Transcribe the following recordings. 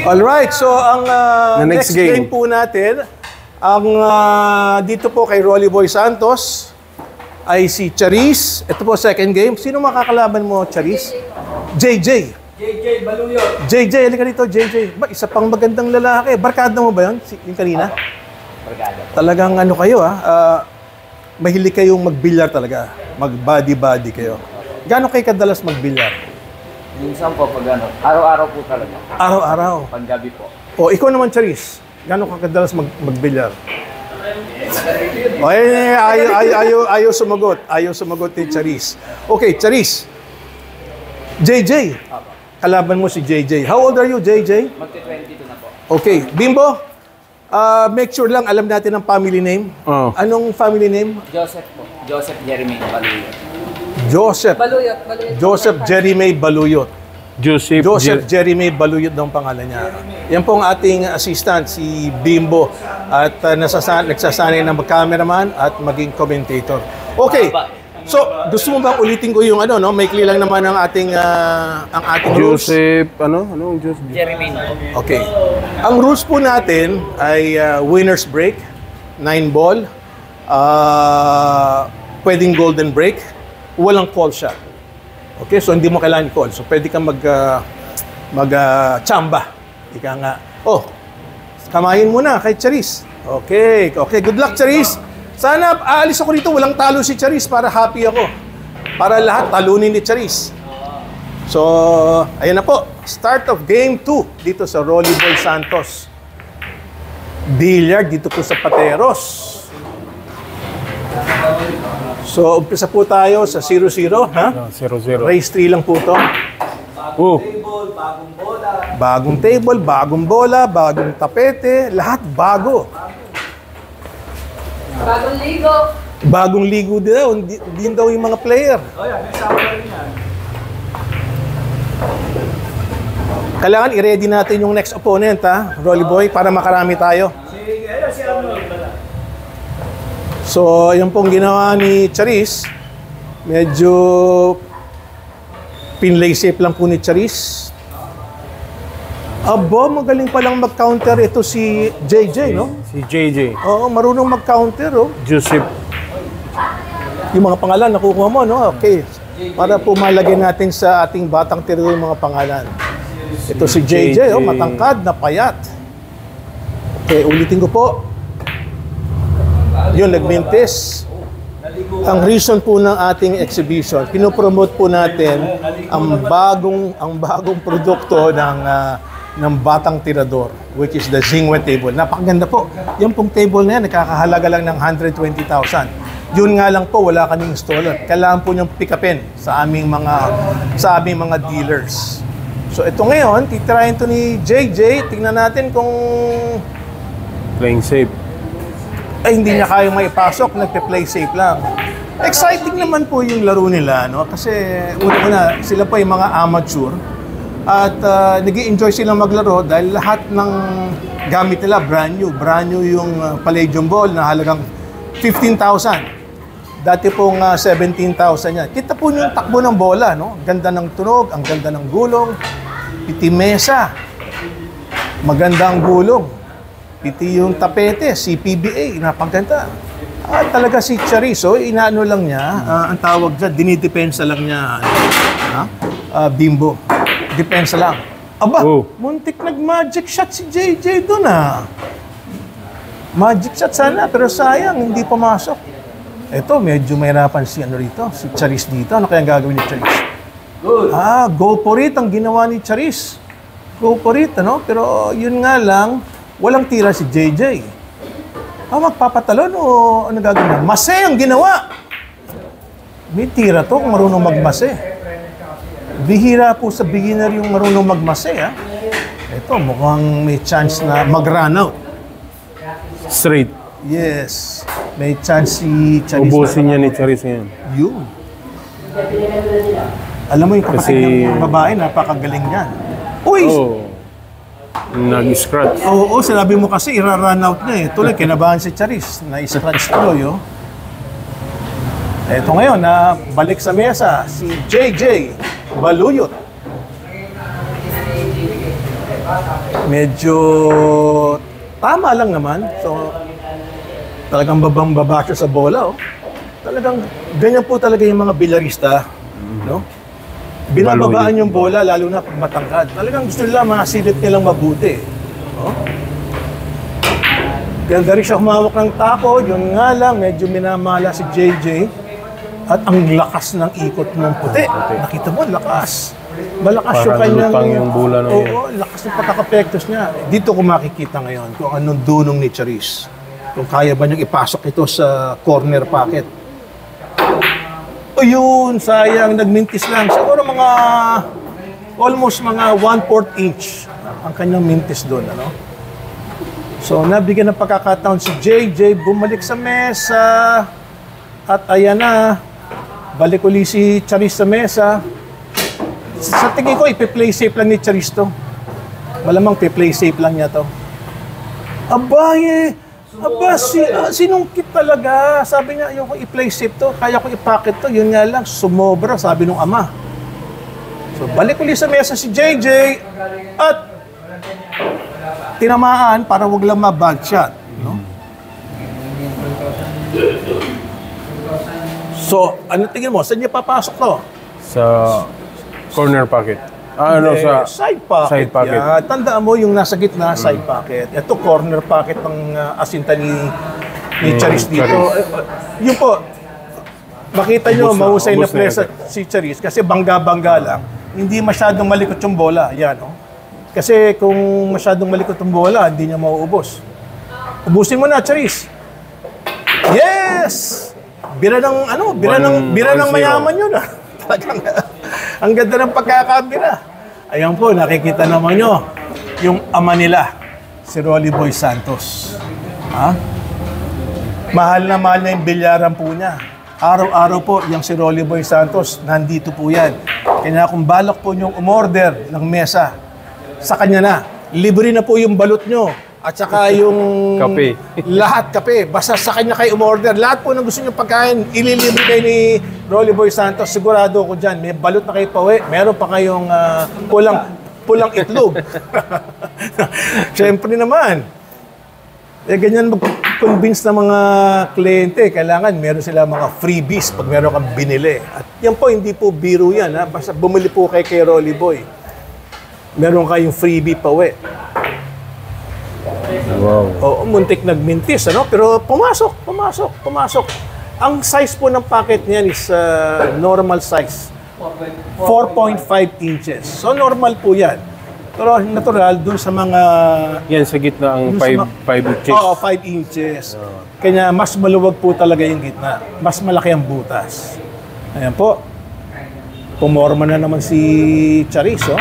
Alright, so ang next game po natin, ang dito po kay Rolly Boy Santos ay si Charis. Ito po second game. Sino makakalaban mo, Charis? JJ. JJ Baluyot. JJ, halika dito, JJ. Ba, isa pang magandang lalaki. Barkada mo ba yun? Yung kanina? Barkada. Talagang ano kayo, mahilig kayong magbilyar talaga. Mag-body-body kayo. Gaano kayo kadalas magbilyar? Minsan po pag ano, araw-araw po talaga. Araw-araw? Paggabi po. O, ikaw naman, Charis. Gaano ka kadalas magbilyar? O, ayaw sumagot. Ayaw sumagot ni Charis. Okay, Charis. JJ. Kalaban mo si JJ. How old are you, JJ? Magti-22 na po. Okay. Bimbo, make sure lang alam natin ang family name. Oh. Anong family name? Joseph po. Joseph Jeremy Baluyot. Joseph. Baluyot. Joseph Jeremy Baluyot. Joseph Jeremy Baluyot daw ang pangalan niya. Yan po ang ating assistant, si Bimbo. At nagsasanay na mag-cameraman at maging commentator. Okay. So, gusto mo bang ulitin ko yung ano, no? Maikli lang naman ang ating rules. Joseph, anong Joseph? Jeremy po. Okay. Ang rules po natin ay winner's break, 9 ball, pwedeng golden break, walang call shot. Okay, so hindi mo kailangan call. So pwede kang chamba. Ika nga. Oh, kamayin mo na kay Charis. Okay, good luck, Charis. Sana aalis ako dito, walang talo si Charis para happy ako. Para lahat talunin ni Charis. So, ayan na po. Start of game 2 dito sa Rolly Boy Santos. Billiard dito po sa Pateros. So, umpisa po tayo sa 0-0, ha? 0-0. Race 3 lang po to. Bagong table, bagong bola, bagong tapete, lahat bago. Bagong ligo. Bagong ligo din daw, din daw yung mga player. Oh yeah, may sama rin yan. Kailangan i-ready natin yung next opponent, ha? Rolly Boy, para makarami tayo. Sige, ayun, si Arnold pala. So, yung pong ginawa ni Charis, medyo pinlay safe lang po ni Charis. Aba, magaling palang mag-counter ito si JJ, no? Si JJ. Oo, marunong mag-counter, oh. Joseph. Yung mga pangalan, nakukuha mo, no? Okay. Para po malagay natin sa ating batang tiro yung mga pangalan. Ito si JJ, oh, matangkad, napayat. Okay, ulitin ko po. Yun, nagmintis. Ang reason po ng ating exhibition, pinopromote po natin ang bagong produkto ng batang tirador, which is the Zingwen table. Napakaganda po. Yung pong table na yan, nakakahalaga lang ng 120,000. Yun nga lang po, wala kaming installer. Kailangan po niyong pick upin sa aming mga dealers. So ito ngayon, titirahin to ni JJ. Tingnan natin kung Playing safe. ay hindi niya kayang maipasok, nagpe-play safe lang. Exciting naman po yung laro nila, no? Kasi una-una, sila pa yung mga amateur. At nag-i-enjoy silang maglaro dahil lahat ng gamit nila brand new. Brand new yung Palladium ball na halagang 15,000. Dati pong 17,000 yan. Kita po yung takbo ng bola, no? Ganda ng tunog, ang ganda ng gulong. Piti mesa. Maganda ang gulong. Piti yung tapete, CPBA, napaganda. Talaga si Charizo, inaano lang niya, ang tawag dyan, dinidepensa lang niya, Bimbo. Depensa lang. Aba, muntik nag-magic shot si JJ doon, Magic shot sana, pero sayang, hindi pumasok. Ito, medyo mahirapan si si Charis dito. Ano kaya gagawin ni Charis? Good. Go for it ang ginawa ni Charis. Go for it, ano? Pero yun nga lang, walang tira si JJ. Magpapatalon o ano gagawin? Mase ang ginawa. May tira to kung marunong magmase. Bihira po sa beginner yung marunong magmase, Ito, mukhang may chance na mag-run out. Straight. Yes. May chance si Charis. Ubusin niya ni Charis ngayon. Yun. Alam mo yung kapatid ng babae, napakagaling yan. Uy! Nag-scratch. Oo, sinabi mo kasi ira-run out na eh. Tuloy, kinabahan si Charis. Na-scratch tuloy, Ito ngayon, balik sa mesa, si JJ Baluyot. Medyo tama lang naman. So, talagang babang-baba siya sa bola, oh. Talagang ganyan po talaga yung mga bilarista, no? Binababaan yung bola, lalo na pag matangkad. Talagang gusto nila makasilip nilang mabuti. No? Ganda rin siya humawak ng tapo. Yun nga lang, medyo minamala si JJ. At ang lakas ng ikot ng puti. Nakita mo, lakas. Malakas yung Parang kanyang... lutang yung bola na yun. Oo, lakas ng pagkakapektos niya. Dito ko makikita ngayon kung anong dunong ni Charis. Kung kaya ba niyang ipasok ito sa corner pocket. O yun, sayang, nagmintis lang. Siguro mga, almost mga 1/4 inch ang kanyang mintis doon, ano? So, nabigyan ng pagkakataon si JJ, bumalik sa mesa. At ayan na, balik uli si Charis sa mesa. Sa tingin ko, ipi-play safe lang ni Charis to. Malamang ipi-play safe lang niya to. Abaye! Aba, sinungkit talaga. Sabi niya, ayoko i-play safe to. Kaya ko i-pocket to. Yun nga lang, sumobra, sabi nung ama. So, balik ulit sa mesa si JJ. At tinamaan para wag lang ma-bad shot. No? So, ano tingin mo? Saan niya papasok to? Sa corner pocket. Sa side pocket. Side pocket. Yan. Tandaan mo yung nasa gitna, side pocket. Ito, corner pocket ng asinta ni Charis dito. Yun po, makita nyo, mahusay na presa si Charis kasi bangga-bangga lang. Hindi masyadong malikot yung bola. Yan, oh. Kasi kung masyadong malikot yung bola, hindi niya mauubos. Ubusin mo na, Charis. Yes! Bira ng mayaman yun, ah. Talagang, ang ganda ng pagkakabira. Ayan po, nakikita naman nyo, yung ama nila, si Rolly Boy Santos. Ha? Mahal na yung bilyaran po niya. Araw-araw po, yung si Rolly Boy Santos, nandito po yan. Kaya kung balak po nyong umorder ng mesa, sa kanya na. Libre na po yung balot nyo. At saka yung kape. Lahat kape. Basta sa kanya kayo umorder. Lahat po ng gusto nyo pagkain, ililibre kayo ni Rolly Boy Santos. Sigurado ko dyan. May balot na kayo pawi. Meron pa kayong pulang itlog. Siyempre naman. Ganyan mag-convince ng mga kliyente. Kailangan meron sila mga freebies pag meron kang binili. At yan po, hindi po biro yan. Ha? Basta bumili po kayo kay Rolly Boy. Meron kayong freebie pawi. Wow. Oo, muntik nagmintis, ano? Pero pumasok. Ang size po ng packet niyan is normal size. 4.5 inches. So, normal po yan. Pero natural, dun sa mga... Yan sa gitna ang 5 inches. Oo, 5 inches. Kaya mas maluwag po talaga yung gitna. Mas malaki ang butas. Ayan po. Pumorma na naman si Charis, oh.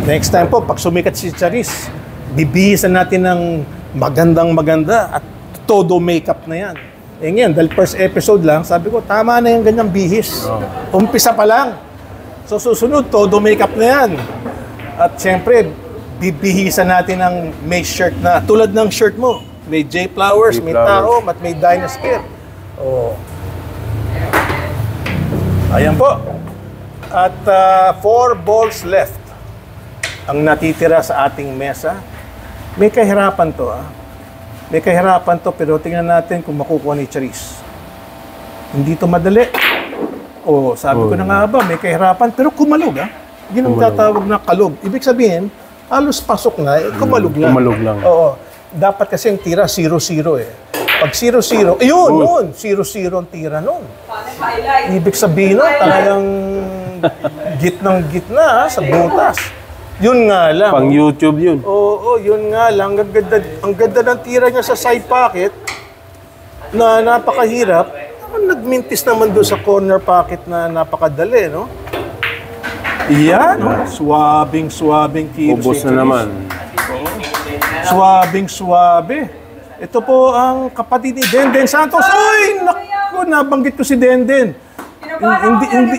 Next time po, pag sumikat si Charis, bibihisan natin ng maganda at todo makeup na yan. Eh ngayon, dahil first episode lang, sabi ko, tama na yung ganyang bihis. Umpisa pa lang. So susunod, todo makeup na yan. At siyempre, bibihisan natin ng may shirt na, tulad ng shirt mo. May J Flowers, may Tao, at may Dynascar. Oh. Ayan po. At 4 balls left ang natitira sa ating mesa. May kahirapan to, ah. May kahirapan to, pero tingnan natin kung makukuha ni Charis. Hindi to madali. O, sabi ko na nga ba, may kahirapan, pero kumalog, ah. Yun ang tatawag na kalog. Ibig sabihin, halos pasok na, kumalog lang. Kumalog lang. Oo. Dapat kasi ang tira 0-0 eh. Pag 0-0, ayun, noon, 0-0 ang tira noon. Ibig sabihin nun, talagang gitnang-gitna, sa butas. Yun nga lang. Pang YouTube yun. Oo, yun nga lang. Ang ganda ng tira niya sa side pocket na napakahirap. Nagmintis naman doon sa corner pocket na napakadali, no? Iyan, no? Swabing tiro. Ubos na naman. Swabing. Ito po ang kapatid ni Denden Santos. Uy, naku, nabanggit ko si Denden.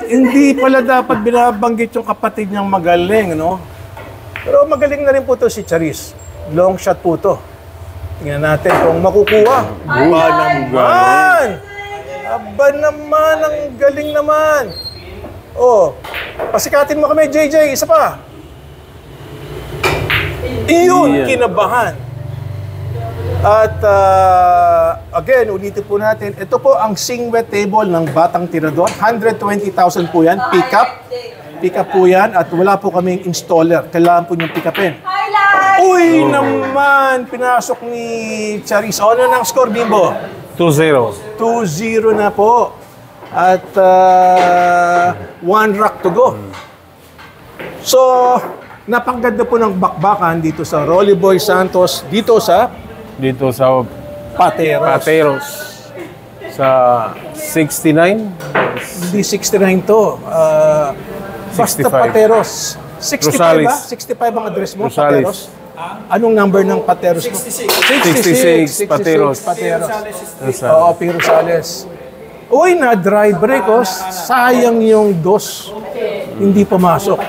Hindi pala dapat binabanggit yung kapatid niyang magaling, no? Pero magaling na rin po to si Charis. Long shot po to. Tingnan natin kung makukuha. Aba naman! Aba naman, ang galing naman. Oh, pasikatin mo kami, JJ. Isa pa. Iyon, kinabahan. At again, ulitin po natin, ito po ang Singwe table ng Batang Tirador. 120,000 po yan, pick up. Pick up po yan at wala po kaming installer. Kailangan po niyong pick upin. Uy naman, pinasok ni Charis. Ano ng score, Bimbo? 2-0. 2-0 na po. At 1 rack to go. So, napakaganda po ng bakbakan dito sa Rolly Boy Santos, dito sa Pateros. Pateros. Sa 69? Hindi 69 to. Basta 65. Pateros. 65 Rosales. ba? 65 ang address mo, Rosales. Pateros? Anong number ng Pateros mo? 66, Pateros. Pateros. Rosales. Oo, P. Rosales. Uy, na-dry break, oh. Sayang yung dos. Hindi pumasok.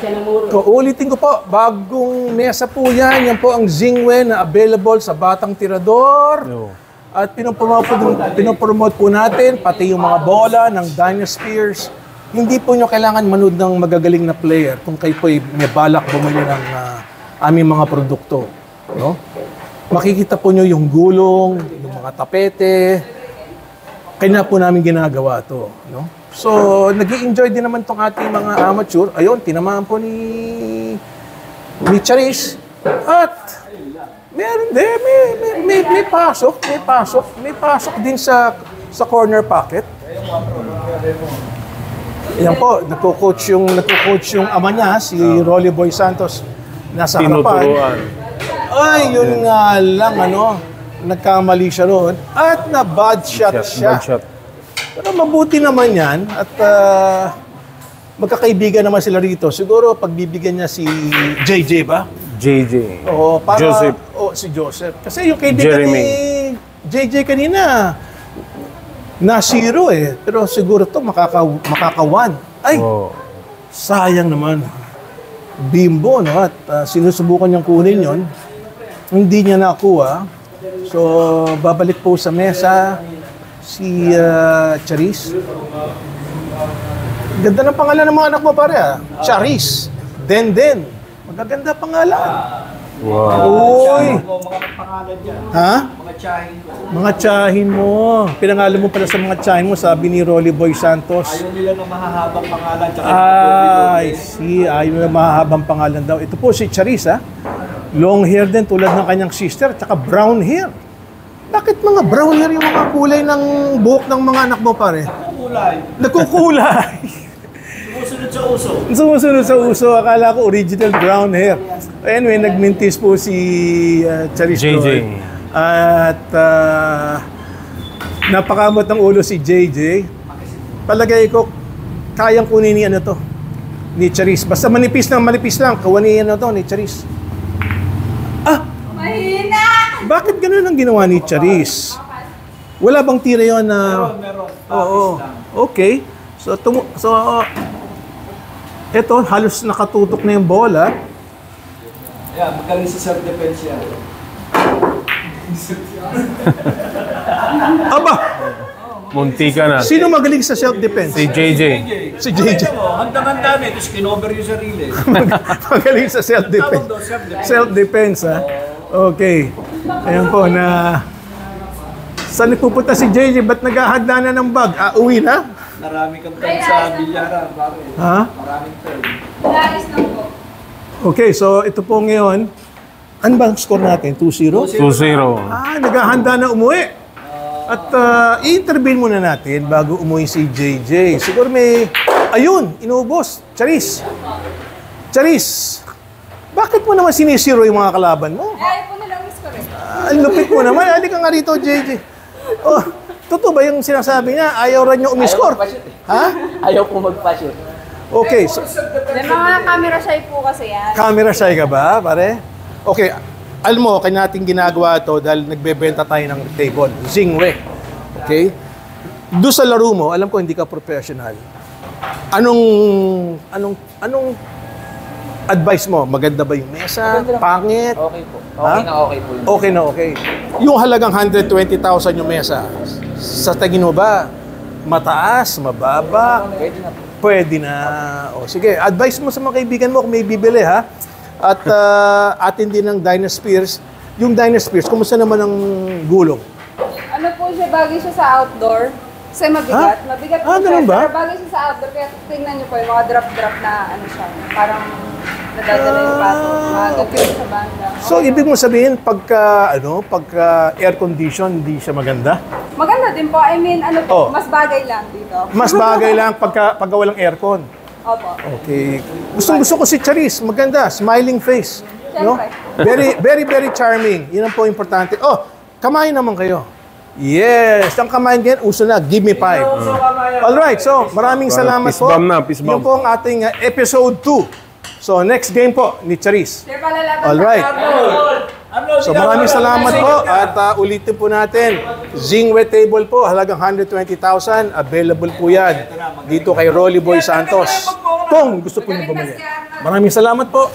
Ulitin ko po, bagong mesa po yan. Yan po ang Zingwe na available sa Batang Tirador. No. At pinopromote po natin, pati yung mga bola ng Dynaspheres. Hindi po nyo kailangan manood ng magagaling na player kung kayo po may balak bumili ng aming mga produkto. No? Makikita po nyo yung gulong, yung mga tapete. Kanya po namin ginagawa to. No? So, nag-i-enjoy din naman tong ating mga amateur. Ayun, tinamaan po ni Charis. At may pasok din sa corner pocket. Yan po, nagko-coach yung ama niya, si Rolly Boy Santos, nasa harapan. Tinuturuan. Ay, yun nga lang, nagkamali siya roon. At na-bad shot siya. Bad shot. Pero mabuti naman yan. At magkakaibigan naman sila rito. Siguro, pagbibigyan niya si JJ ba? JJ. Oo, para... Joseph. Oo, si Joseph. Kasi yung kaibigan Jeremy. ni JJ kanina, na zero eh. Pero siguro to makaka-1. Ay, sayang naman. Bimbo, no? At sinusubukan niyang kunin yon. Hindi niya nakuha. So, babalik po sa mesa si Charis. Ganda ng pangalan ng mga anak mo, pare. Charis. Den. Magaganda pangalan. Wow. Uy! Mga pangalan dyan. Ha? Mga tsahin ko. Mga tsahin mo. Pinangalan mo pala sa mga tsahin mo, sabi ni Rolly Boy Santos. Ayaw nila ng mahahabang pangalan. Tsaka I see. Ayaw na mahabang pangalan daw. Ito po si Charis, ha? Long hair din tulad ng kanyang sister, tsaka brown hair. Bakit mga brown hair yung mga kulay ng buhok ng mga anak mo, pare? kulay. Nagkukulay. Sumusunod sa uso. Sumusunod sa uso. Akala ko original brown hair. Anyway, nagmintis po si Charis JJ. Roy. At napakamot ng ulo si JJ. Palagay ko, kayang kunin ni ni Charis. Basta manipis lang. Kunin ni Charis. Mahina! Bakit ganun ang ginawa ni Charis? Wala bang tira yun na... Meron. Oo. Okay. So, ito, halos nakatutok na yung bola. Yeah, magaling sa self-defense yan. Aba! Munti ka na. Sino magaling sa self-defense? Si JJ. Si JJ. Handa-handa na, tapos kinover yung sarili. Magaling sa self-defense. Tawag daw, self-defense. Self-defense, ha? Okay. Ayan po na... Saan nagpupunta si JJ? Ba't naghahanda na ng bag? Uwi na? Marami kang time sa bilyara. Bakit? Ha? Maraming time. Guys lang po. Okay, so ito po ngayon. Ano ba ang score natin? 2-0? 2-0. Naghahanda na umuwi. At i-intervene muna natin bago umuwi si JJ. Siguro may... Ayun, inuubos. Charis. Bakit mo naman sinisiro yung mga kalaban mo? Ayaw po nilang miss ko rin. Ang lupit mo naman. Halika nga rito, JJ. Oh, totoo ba yung sinasabi niya? Ayaw rin niya umiscore? Ha? Ayaw po magpa-shoot. Okay. So, May mga camera shy po kasi yan. camera shy ka ba, pare? Okay. Alam mo, kanya natin ginagawa to dahil nagbebenta tayo ng table. Zingwe. Okay? Doon sa laro mo, alam ko hindi ka professional. Anong advice mo? Maganda ba yung mesa? Maganda lang. Pangit? Okay po. Ha? Okay po yun. Okay na okay. Yung halagang 120,000 yung mesa, sa tingin mo ba, mataas, mababa? Pwede na po. Pwede na. O sige, advice mo sa mga kaibigan mo kung may bibili, ha? At atin din ng Dynaspheres. Yung Dynaspheres, kumusta naman ang gulong? Ano po siya, bagay siya sa outdoor. Kasi mabigat. Mabigat po ganun siya. ba? Pero bagay siya sa outdoor. Kaya tingnan niyo po yung mga drop-drop na ano siya. Parang nadadala yung pato. Mga gagawin sa banda. So, ibig mo sabihin, pagka air condition, hindi siya maganda? Maganda din po. I mean, ano Oh. po, mas bagay lang dito. Mas bagay lang pagka walang aircon. Opo. Okay. Gusto ko si Charis. Maganda. Smiling face. No? Siyempre. Very, very, very charming. Yun ang po importante. Oh, kamay naman kayo. Yes. Ang kamay ngayon, uso na. Give me 5. Alright. So, maraming salamat Peace po. bomb na, peace bomb. Yun po ang ating episode 2. So, next game po ni Charis. Sir, palalaban Alright. So, maraming salamat po. At ulitin po natin. Zing Wet Table po. Halagang 120,000. Available po yan. Dito kay Rolly Boy Santos. Kung gusto po niyo bumili. Maraming salamat po.